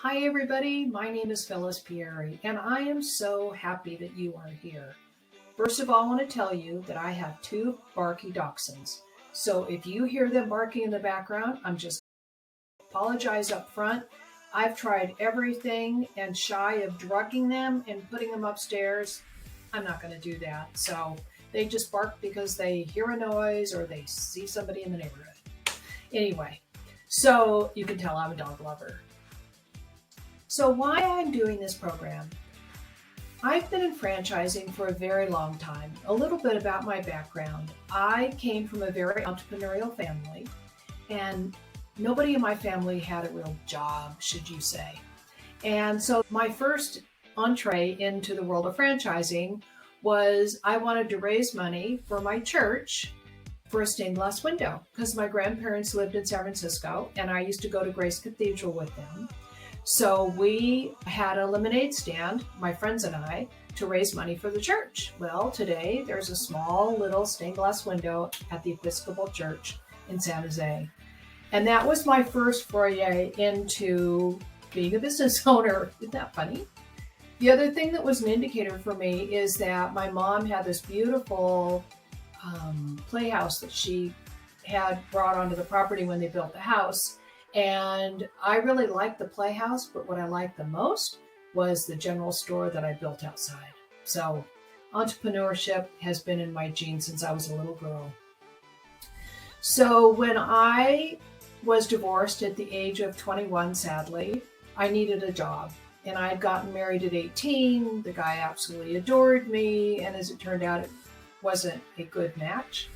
Hi everybody, my name is Phyllis Pieri and I am so happy that you are here. First of all, I want to tell you that I have two barky dachshunds. So if you hear them barking in the background, I'm just apologize up front. I've tried everything and shy of drugging them and putting them upstairs, I'm not going to do that. So they just bark because they hear a noise or they see somebody in the neighborhood. Anyway, so you can tell I'm a dog lover. So why I'm doing this program? I've been in franchising for a very long time. A little bit about my background. I came from a very entrepreneurial family, and nobody in my family had a real job, should you say. And so my first entree into the world of franchising was I wanted to raise money for my church for a stained glass window because my grandparents lived in San Francisco and I used to go to Grace Cathedral with them. So we had a lemonade stand, my friends and I, to raise money for the church. Well, today there's a small little stained glass window at the Episcopal Church in San Jose. And that was my first foray into being a business owner. Isn't that funny? The other thing that was an indicator for me is that my mom had this beautiful playhouse that she had brought onto the property when they built the house. And I really liked the playhouse, but what I liked the most was the general store that I built outside. So entrepreneurship has been in my genes since I was a little girl. So when I was divorced at the age of 21, sadly, I needed a job. And I had gotten married at 18. The guy absolutely adored me. And as it turned out, it wasn't a good match.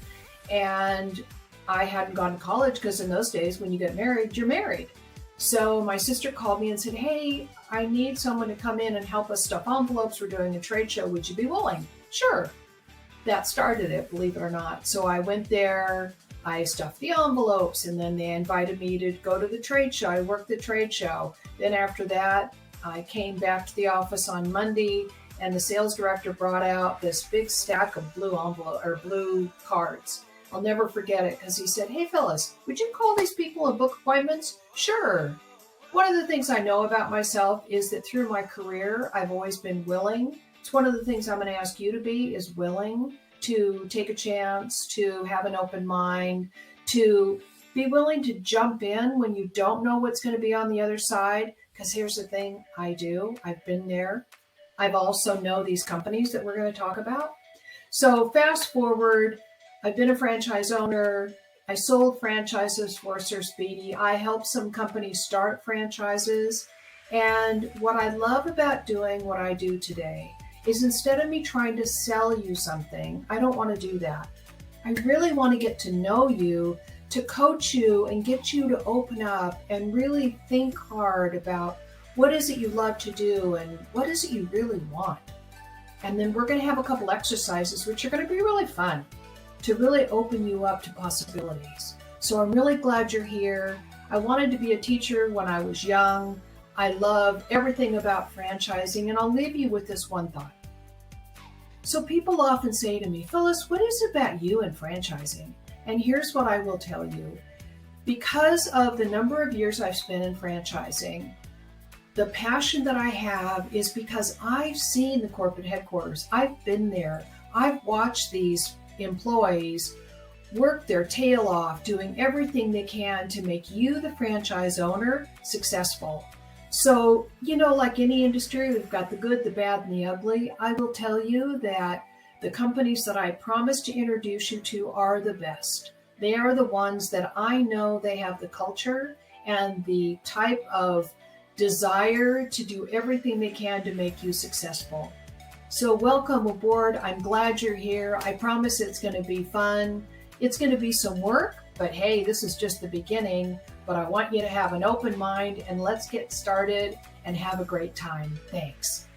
And I hadn't gone to college because in those days when you get married, you're married. So my sister called me and said, hey, I need someone to come in and help us stuff envelopes. We're doing a trade show. Would you be willing? Sure. That started it, believe it or not. So I went there, I stuffed the envelopes, and then they invited me to go to the trade show. I worked the trade show. Then after that, I came back to the office on Monday and the sales director brought out this big stack of blue cards. I'll never forget it because he said, hey, Phyllis, would you call these people and book appointments? Sure. One of the things I know about myself is that through my career, I've always been willing. It's one of the things I'm going to ask you to be is willing to take a chance, to have an open mind, to be willing to jump in when you don't know what's going to be on the other side. Because here's the thing I do. I've been there. I've also know these companies that we're going to talk about. So fast forward, I've been a franchise owner. I sold franchises for Sir Speedy. I helped some companies start franchises. And what I love about doing what I do today is instead of me trying to sell you something, I don't want to do that. I really want to get to know you, to coach you and get you to open up and really think hard about what is it you love to do and what is it you really want. And then we're going to have a couple exercises which are going to be really fun to really open you up to possibilities. So I'm really glad you're here. I wanted to be a teacher when I was young. I love everything about franchising, and I'll leave you with this one thought. So people often say to me, Phyllis, what is it about you and franchising? And here's what I will tell you. Because of the number of years I've spent in franchising, the passion that I have is because I've seen the corporate headquarters. I've been there. I've watched these employees work their tail off doing everything they can to make you, the franchise owner, successful. So, like any industry, we've got the good, the bad, and the ugly. I will tell you that the companies that I promise to introduce you to are the best. They are the ones that I know they have the culture and the type of desire to do everything they can to make you successful. So welcome aboard. I'm glad you're here. I promise it's going to be fun. It's going to be some work, but hey, this is just the beginning. But I want you to have an open mind and let's get started and have a great time. Thanks.